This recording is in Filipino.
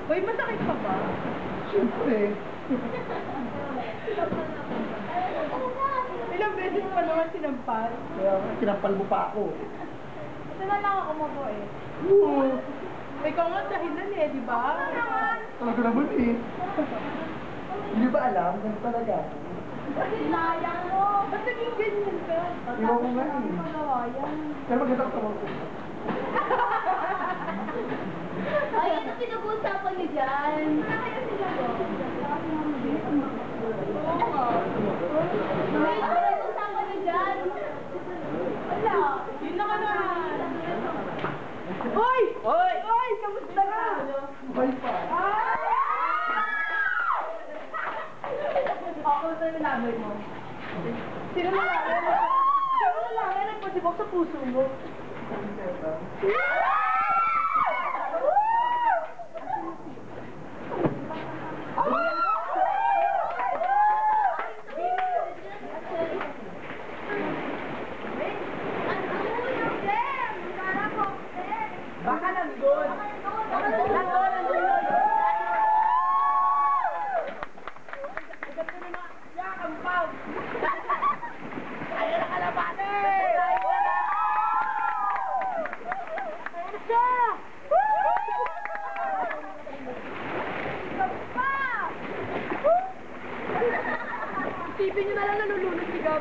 Uy, masakit pa ba? Siyempre. Ilang beses pa naman sinampal. Kaya sinampal mo pa ako. Ito na lang ako mo eh. Oo. Ikaw nga dahilan eh, di ba? Talaga naman eh. Hindi ba alam? Ganun talaga. Sinayang mo. Ba't naging ganyan ka? Iwan ko nga eh. Magawa yan. Pero magandang tawag ko. Ay, ano pinag-uusapan niyo dyan? Wala kayo sinagot. Oo nga. Ay, ano pinag-uusapan niyo dyan? Wala. Yun na ka naman. Hoy! Hoy! Hoy! Kamusta na? Bye pa. Ako sa nalaman mo. Sino nalaman mo? Sino nalaman nagpasibok sa puso mo? Baka nandun. Nandun. Kampaw! Ayaw na kalabanin! Ayaw siya! Kampaw! Isipin nyo na lang nalulunod si Gab.